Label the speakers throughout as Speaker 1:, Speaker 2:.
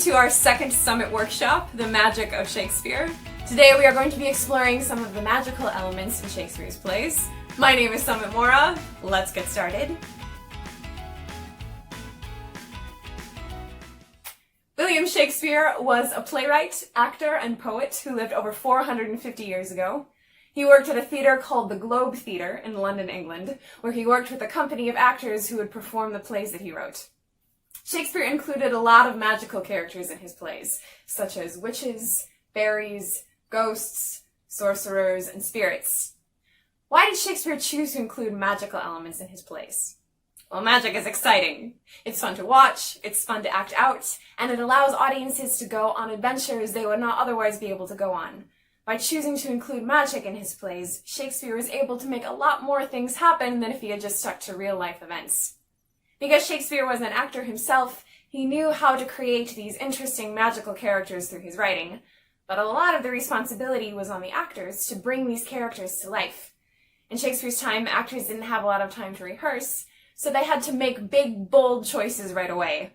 Speaker 1: to our second summit workshop, The Magic of Shakespeare. Today we are going to be exploring some of the magical elements in Shakespeare's plays. My name is Summit Maura. Let's get started. William Shakespeare was a playwright, actor, and poet who lived over 450 years ago. He worked at a theatre called the Globe Theatre in London, England, where he worked with a company of actors who would perform the plays that he wrote. Shakespeare included a lot of magical characters in his plays, such as witches, fairies, ghosts, sorcerers, and spirits. Why did Shakespeare choose to include magical elements in his plays? Well, magic is exciting. It's fun to watch, it's fun to act out, and it allows audiences to go on adventures they would not otherwise be able to go on. By choosing to include magic in his plays, Shakespeare was able to make a lot more things happen than if he had just stuck to real-life events. Because Shakespeare was an actor himself, he knew how to create these interesting magical characters through his writing, but a lot of the responsibility was on the actors to bring these characters to life. In Shakespeare's time, actors didn't have a lot of time to rehearse, so they had to make big, bold choices right away.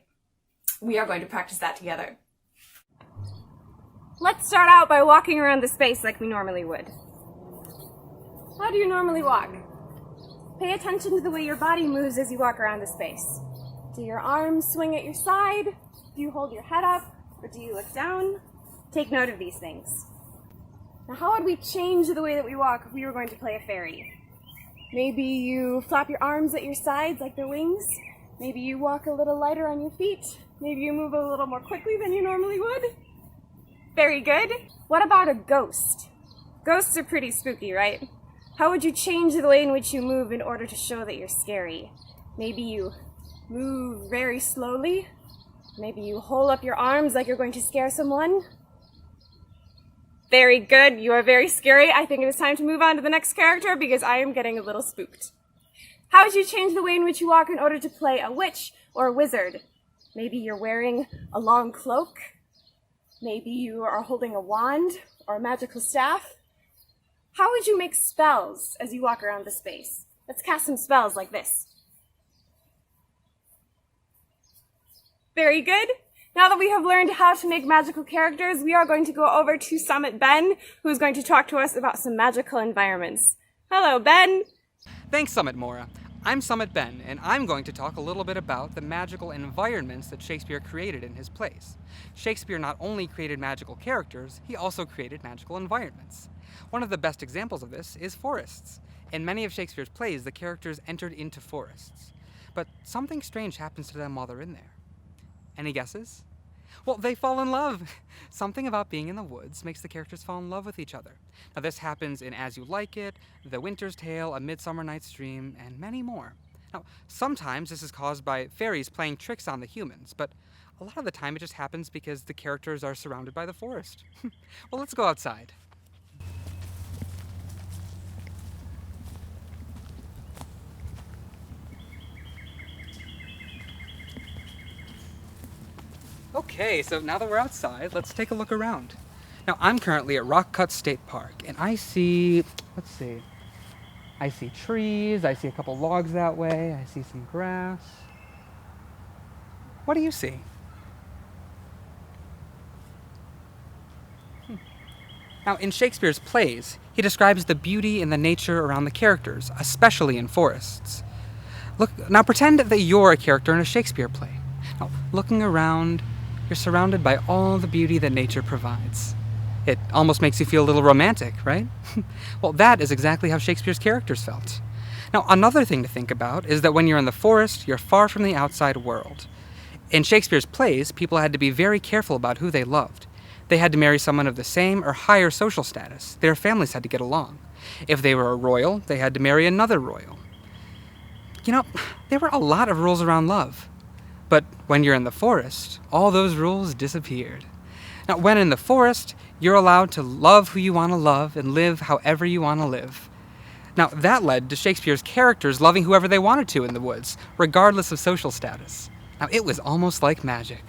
Speaker 1: We are going to practice that together. Let's start out by walking around the space like we normally would. How do you normally walk? Pay attention to the way your body moves as you walk around the space. Do your arms swing at your side? Do you hold your head up? Or do you look down? Take note of these things. Now, how would we change the way that we walk if we were going to play a fairy? Maybe you flap your arms at your sides like they're wings. Maybe you walk a little lighter on your feet. Maybe you move a little more quickly than you normally would. Very good. What about a ghost? Ghosts are pretty spooky, right? How would you change the way in which you move in order to show that you're scary? Maybe you move very slowly. Maybe you hold up your arms like you're going to scare someone. Very good. You are very scary. I think it is time to move on to the next character because I am getting a little spooked. How would you change the way in which you walk in order to play a witch or a wizard? Maybe you're wearing a long cloak. Maybe you are holding a wand or a magical staff. How would you make spells as you walk around the space? Let's cast some spells like this. Very good. Now that we have learned how to make magical characters, we are going to go over to Summit Ben, who is going to talk to us about some magical environments. Hello, Ben.
Speaker 2: Thanks, Summit Maura. I'm Summit Ben, and I'm going to talk a little bit about the magical environments that Shakespeare created in his plays. Shakespeare not only created magical characters, he also created magical environments. One of the best examples of this is forests. In many of Shakespeare's plays, the characters entered into forests. But something strange happens to them while they're in there. Any guesses? Well, they fall in love. Something about being in the woods makes the characters fall in love with each other. Now, this happens in As You Like It, The Winter's Tale, A Midsummer Night's Dream, and many more. Now, sometimes this is caused by fairies playing tricks on the humans, but a lot of the time it just happens because the characters are surrounded by the forest. Well, let's go outside. Okay, so now that we're outside, let's take a look around. Now, I'm currently at Rock Cut State Park, and I see trees, I see a couple logs that way, I see some grass. What do you see? Now, in Shakespeare's plays, he describes the beauty and the nature around the characters, especially in forests. Now pretend that you're a character in a Shakespeare play. Now, looking around, you're surrounded by all the beauty that nature provides. It almost makes you feel a little romantic, right? Well, that is exactly how Shakespeare's characters felt. Now, another thing to think about is that when you're in the forest, you're far from the outside world. In Shakespeare's plays, people had to be very careful about who they loved. They had to marry someone of the same or higher social status. Their families had to get along. If they were a royal, they had to marry another royal. You know, there were a lot of rules around love. But when you're in the forest, all those rules disappeared. Now, when in the forest, you're allowed to love who you want to love and live however you want to live. Now, that led to Shakespeare's characters loving whoever they wanted to in the woods, regardless of social status. Now, it was almost like magic.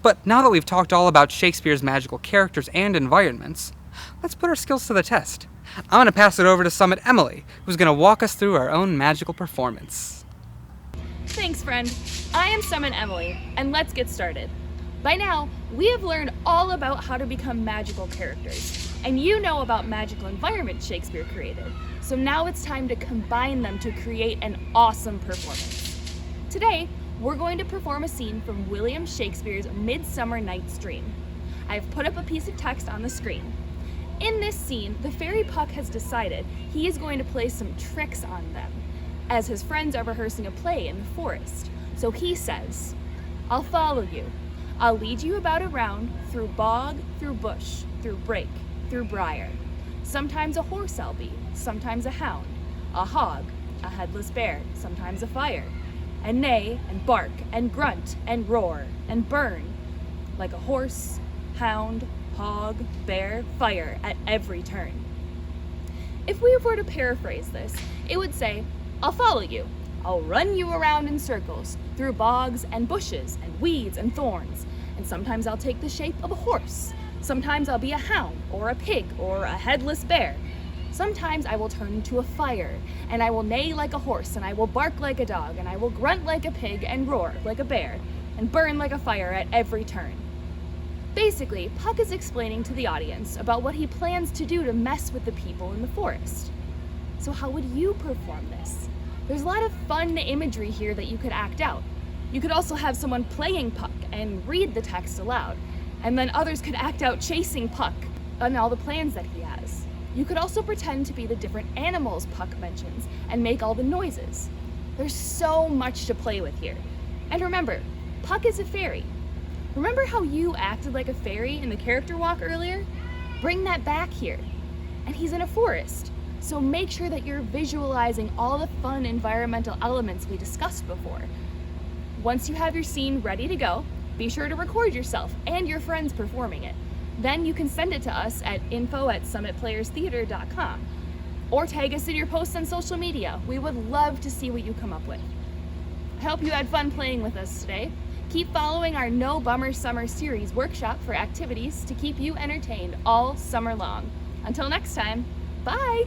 Speaker 2: But now that we've talked all about Shakespeare's magical characters and environments, let's put our skills to the test. I'm going to pass it over to Summit Emily, who's going to walk us through our own magical performance.
Speaker 3: Thanks, friend. I am Summit Emily, and let's get started. By now, we have learned all about how to become magical characters, and you know about magical environments Shakespeare created, so now it's time to combine them to create an awesome performance. Today, we're going to perform a scene from William Shakespeare's Midsummer Night's Dream. I've put up a piece of text on the screen. In this scene, the fairy Puck has decided he is going to play some tricks on them, as his friends are rehearsing a play in the forest. So he says, "I'll follow you. I'll lead you about around, through bog, through bush, through brake, through briar. Sometimes a horse I'll be, sometimes a hound, a hog, a headless bear, sometimes a fire, and neigh, and bark, and grunt, and roar, and burn, like a horse, hound, hog, bear, fire, at every turn." If we were to paraphrase this, it would say, "I'll follow you. I'll run you around in circles, through bogs and bushes and weeds and thorns, and sometimes I'll take the shape of a horse. Sometimes I'll be a hound, or a pig, or a headless bear. Sometimes I will turn into a fire, and I will neigh like a horse, and I will bark like a dog, and I will grunt like a pig, and roar like a bear, and burn like a fire at every turn." Basically, Puck is explaining to the audience about what he plans to do to mess with the people in the forest. So how would you perform this? There's a lot of fun imagery here that you could act out. You could also have someone playing Puck and read the text aloud, and then others could act out chasing Puck and all the plans that he has. You could also pretend to be the different animals Puck mentions and make all the noises. There's so much to play with here. And remember, Puck is a fairy. Remember how you acted like a fairy in the character walk earlier? Bring that back here. And he's in a forest, so make sure that you're visualizing all the fun environmental elements we discussed before. Once you have your scene ready to go, be sure to record yourself and your friends performing it. Then you can send it to us at info@summitplayerstheater.com, or tag us in your posts on social media. We would love to see what you come up with. I hope you had fun playing with us today. Keep following our No Bummer Summer Series workshop for activities to keep you entertained all summer long. Until next time, bye!